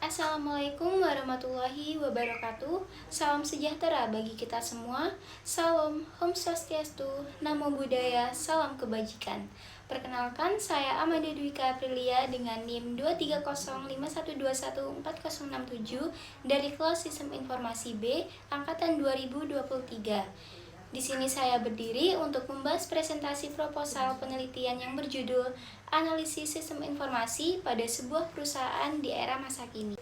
Assalamualaikum warahmatullahi wabarakatuh. Salam sejahtera bagi kita semua. Salam Om Swastiastu, Namo Buddhaya, salam kebajikan. Perkenalkan, saya Amanda Dwika Aprilia dengan NIM 23051214067 dari kelas Sistem Informasi B angkatan 2023. Di sini saya berdiri untuk membahas presentasi proposal penelitian yang berjudul Analisis Sistem Informasi pada sebuah perusahaan di era masa kini.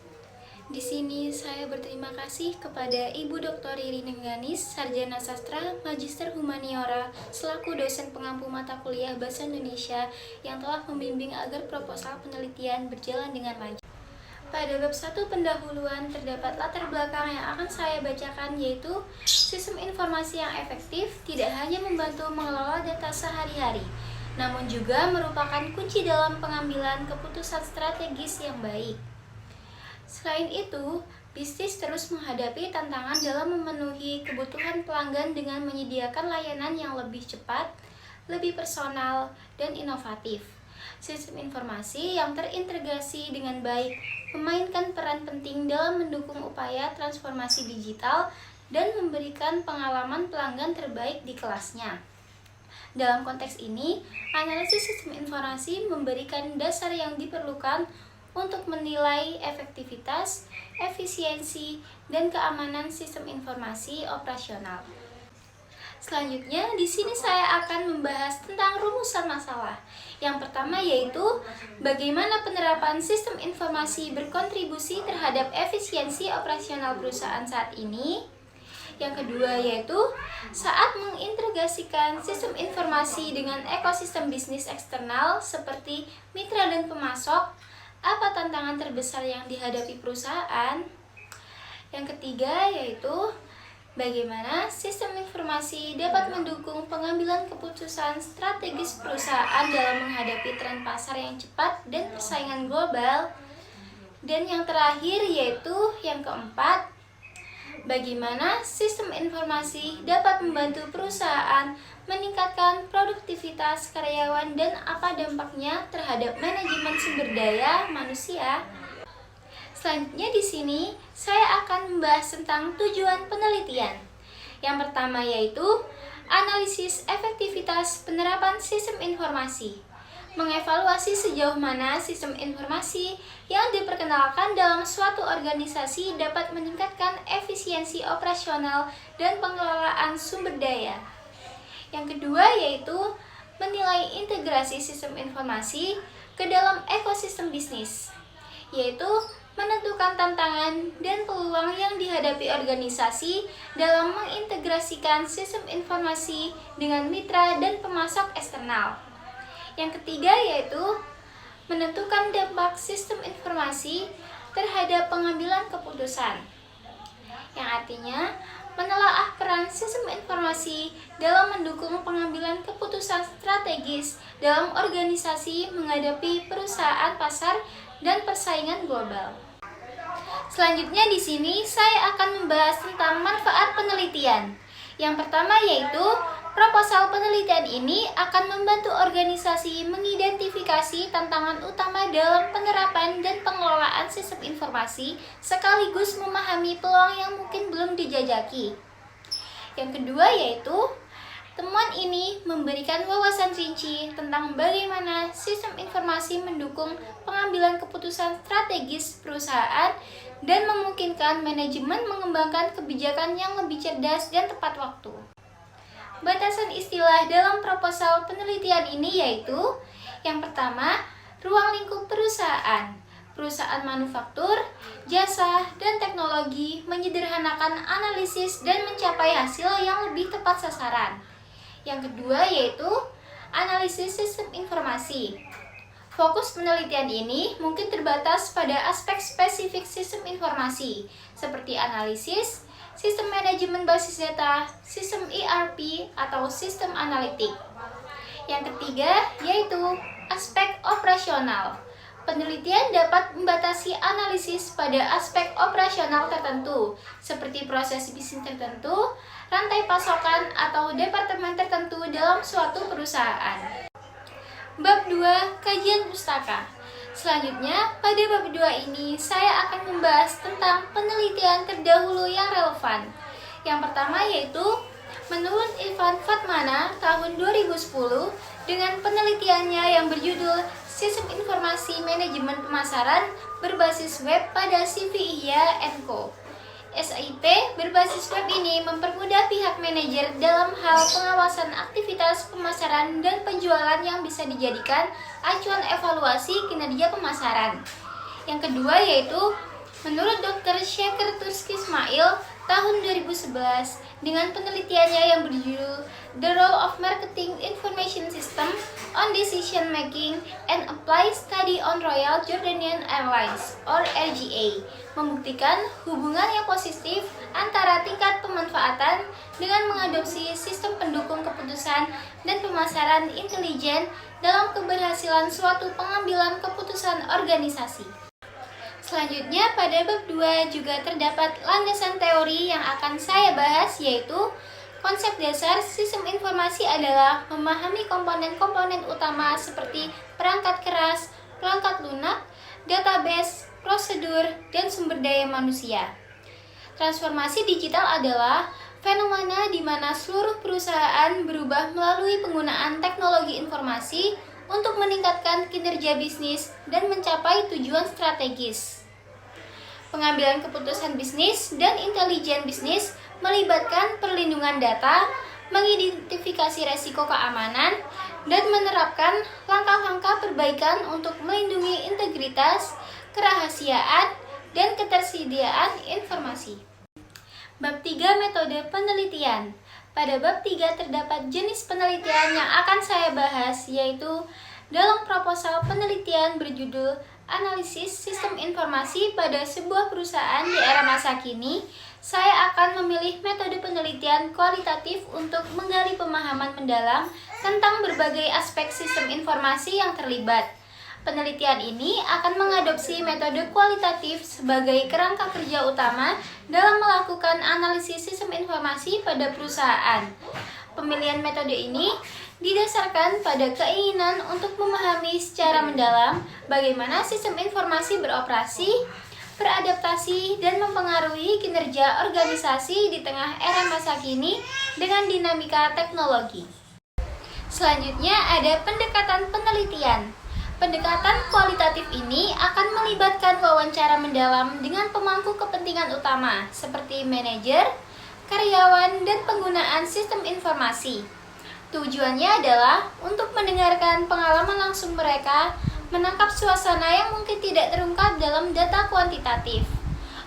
Di sini saya berterima kasih kepada Ibu Dr. Ririn Engganis, Sarjana Sastra, Magister Humaniora, selaku dosen pengampu mata kuliah Bahasa Indonesia yang telah membimbing agar proposal penelitian berjalan dengan lancar. Pada bab 1 pendahuluan terdapat latar belakang yang akan saya bacakan, yaitu sistem informasi yang efektif tidak hanya membantu mengelola data sehari-hari, namun juga merupakan kunci dalam pengambilan keputusan strategis yang baik. Selain itu, bisnis terus menghadapi tantangan dalam memenuhi kebutuhan pelanggan dengan menyediakan layanan yang lebih cepat, lebih personal, dan inovatif. Sistem informasi yang terintegrasi dengan baik memainkan peran penting dalam mendukung upaya transformasi digital dan memberikan pengalaman pelanggan terbaik di kelasnya. Dalam konteks ini, analisis sistem informasi memberikan dasar yang diperlukan untuk menilai efektivitas, efisiensi, dan keamanan sistem informasi operasional. Selanjutnya, di sini saya akan membahas tentang rumusan masalah. Yang pertama yaitu bagaimana penerapan sistem informasi berkontribusi terhadap efisiensi operasional perusahaan saat ini. Yang kedua yaitu saat mengintegrasikan sistem informasi dengan ekosistem bisnis eksternal seperti mitra dan pemasok, apa tantangan terbesar yang dihadapi perusahaan. Yang ketiga yaitu bagaimana sistem informasi dapat mendukung pengambilan keputusan strategis perusahaan dalam menghadapi tren pasar yang cepat dan persaingan global. Dan yang terakhir yaitu yang keempat, bagaimana sistem informasi dapat membantu perusahaan meningkatkan produktivitas karyawan dan apa dampaknya terhadap manajemen sumber daya manusia. Selanjutnya di sini saya akan membahas tentang tujuan penelitian. Yang pertama yaitu analisis efektivitas penerapan sistem informasi. Mengevaluasi sejauh mana sistem informasi yang diperkenalkan dalam suatu organisasi dapat meningkatkan efisiensi operasional dan pengelolaan sumber daya. Yang kedua yaitu menilai integrasi sistem informasi ke dalam ekosistem bisnis, yaitu menentukan tantangan dan peluang yang dihadapi organisasi dalam mengintegrasikan sistem informasi dengan mitra dan pemasok eksternal. Yang ketiga yaitu menentukan dampak sistem informasi terhadap pengambilan keputusan, yang artinya menelaah peran sistem informasi dalam mendukung pengambilan keputusan strategis dalam organisasi menghadapi perusahaan pasar dan persaingan global. Selanjutnya di sini saya akan membahas tentang manfaat penelitian. Yang pertama yaitu proposal penelitian ini akan membantu organisasi mengidentifikasi tantangan utama dalam penerapan dan pengelolaan sistem informasi sekaligus memahami peluang yang mungkin belum dijajaki. Yang kedua yaitu temuan ini memberikan wawasan rinci tentang bagaimana sistem informasi mendukung pengambilan keputusan strategis perusahaan dan memungkinkan manajemen mengembangkan kebijakan yang lebih cerdas dan tepat waktu. Batasan istilah dalam proposal penelitian ini yaitu yang pertama, ruang lingkup perusahaan. Perusahaan manufaktur, jasa, dan teknologi menyederhanakan analisis dan mencapai hasil yang lebih tepat sasaran. Yang kedua yaitu analisis sistem informasi. Fokus penelitian ini mungkin terbatas pada aspek spesifik sistem informasi, seperti analisis, sistem manajemen basis data, sistem ERP, atau sistem analitik. Yang ketiga yaitu aspek operasional. Penelitian dapat membatasi analisis pada aspek operasional tertentu, seperti proses bisnis tertentu, rantai pasokan, atau departemen tertentu dalam suatu perusahaan. Bab 2. Kajian pustaka. Selanjutnya, pada bab 2 ini saya akan membahas tentang penelitian terdahulu yang relevan. Yang pertama yaitu menurut Ivan Fatmana tahun 2010 dengan penelitiannya yang berjudul Sistem Informasi Manajemen Pemasaran berbasis web pada CV Ihya & Co. SIP berbasis web ini mempermudah pihak manajer dalam hal pengawasan aktivitas pemasaran dan penjualan yang bisa dijadikan acuan evaluasi kinerja pemasaran. Yang kedua yaitu menurut Dr. Shaker Turski Ismail tahun 2011 dengan penelitiannya yang berjudul The Role of Marketing Information System on Decision Making and Apply Study on Royal Jordanian Airlines or RGA membuktikan hubungan yang positif antara tingkat pemanfaatan dengan mengadopsi sistem pendukung keputusan dan pemasaran intelijen dalam keberhasilan suatu pengambilan keputusan organisasi. Selanjutnya pada bab 2 juga terdapat landasan teori yang akan saya bahas yaitu konsep dasar sistem informasi adalah memahami komponen-komponen utama seperti perangkat keras, perangkat lunak, database, prosedur, dan sumber daya manusia. Transformasi digital adalah fenomena di mana seluruh perusahaan berubah melalui penggunaan teknologi informasi untuk meningkatkan kinerja bisnis dan mencapai tujuan strategis. Pengambilan keputusan bisnis dan intelijen bisnis melibatkan perlindungan data, mengidentifikasi resiko keamanan, dan menerapkan langkah-langkah perbaikan untuk melindungi integritas, kerahasiaan, dan ketersediaan informasi. Bab 3 metode penelitian. Pada bab 3 terdapat jenis penelitian yang akan saya bahas yaitu dalam proposal penelitian berjudul Analisis Sistem Informasi pada sebuah perusahaan di era masa kini, saya akan memilih metode penelitian kualitatif untuk menggali pemahaman mendalam tentang berbagai aspek sistem informasi yang terlibat. Penelitian ini akan mengadopsi metode kualitatif sebagai kerangka kerja utama dalam melakukan analisis sistem informasi pada perusahaan. Pemilihan metode ini didasarkan pada keinginan untuk memahami secara mendalam bagaimana sistem informasi beroperasi, beradaptasi, dan mempengaruhi kinerja organisasi di tengah era masa kini dengan dinamika teknologi. Selanjutnya ada pendekatan penelitian. Pendekatan kualitatif ini akan melibatkan wawancara mendalam dengan pemangku kepentingan utama seperti manajer, karyawan, dan penggunaan sistem informasi. Tujuannya adalah untuk mendengarkan pengalaman langsung mereka, menangkap suasana yang mungkin tidak terungkap dalam data kuantitatif.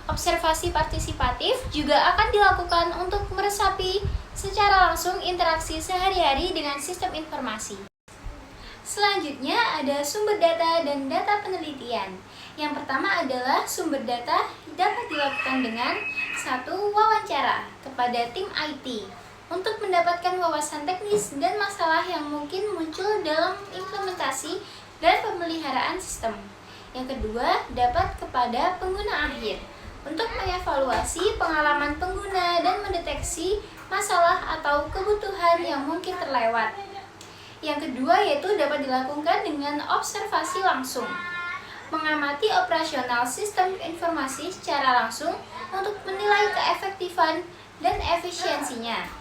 Observasi partisipatif juga akan dilakukan untuk meresapi secara langsung interaksi sehari-hari dengan sistem informasi. Selanjutnya ada sumber data dan data penelitian. Yang pertama adalah sumber data dapat dilakukan dengan 1. Wawancara kepada tim IT untuk mendapatkan wawasan teknis dan masalah yang mungkin muncul dalam implementasi dan pemeliharaan sistem. Yang kedua, dapat kepada pengguna akhir untuk mengevaluasi pengalaman pengguna dan mendeteksi masalah atau kebutuhan yang mungkin terlewat. Yang kedua yaitu dapat dilakukan dengan observasi langsung, mengamati operasional sistem informasi secara langsung untuk menilai keefektifan dan efisiensinya.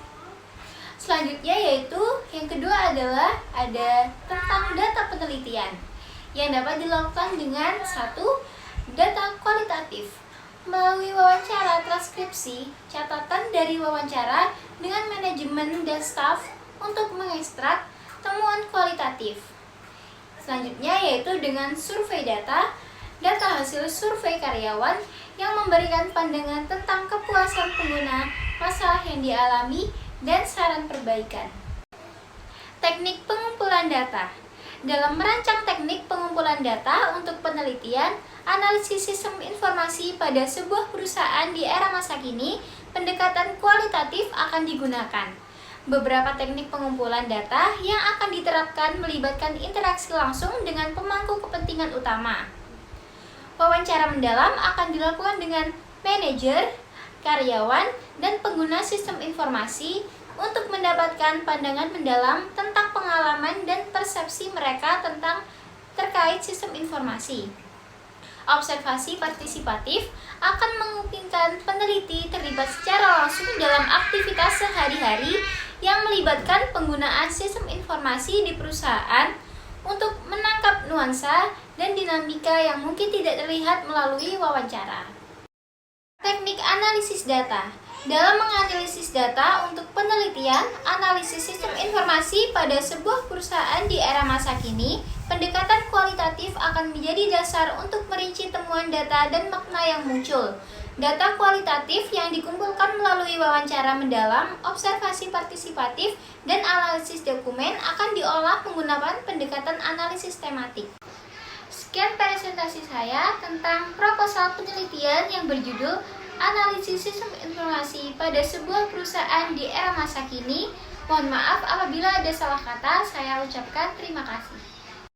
Selanjutnya yaitu yang kedua adalah ada tentang data penelitian yang dapat dilakukan dengan 1. Data kualitatif melalui wawancara transkripsi, catatan dari wawancara dengan manajemen dan staf untuk mengekstrak temuan kualitatif. Selanjutnya yaitu dengan survei data hasil survei karyawan yang memberikan pandangan tentang kepuasan pengguna, masalah yang dialami, dan saran perbaikan. Teknik pengumpulan data. Dalam merancang teknik pengumpulan data untuk penelitian, analisis sistem informasi pada sebuah perusahaan di era masa kini, pendekatan kualitatif akan digunakan. Beberapa teknik pengumpulan data yang akan diterapkan melibatkan interaksi langsung dengan pemangku kepentingan utama. Wawancara mendalam akan dilakukan dengan manajer, karyawan, dan pengguna sistem informasi untuk mendapatkan pandangan mendalam tentang pengalaman dan persepsi mereka tentang terkait sistem informasi. Observasi partisipatif akan memungkinkan peneliti terlibat secara langsung dalam aktivitas sehari-hari yang melibatkan penggunaan sistem informasi di perusahaan untuk menangkap nuansa dan dinamika yang mungkin tidak terlihat melalui wawancara. Teknik analisis data. Dalam menganalisis data untuk penelitian, analisis sistem informasi pada sebuah perusahaan di era masa kini, pendekatan kualitatif akan menjadi dasar untuk merinci temuan data dan makna yang muncul. Data kualitatif yang dikumpulkan melalui wawancara mendalam, observasi partisipatif, dan analisis dokumen akan diolah menggunakan pendekatan analisis tematik. Sekian presentasi saya tentang proposal penelitian yang berjudul Analisis Sistem Informasi pada sebuah perusahaan di era masa kini. Mohon maaf apabila ada salah kata, saya ucapkan terima kasih.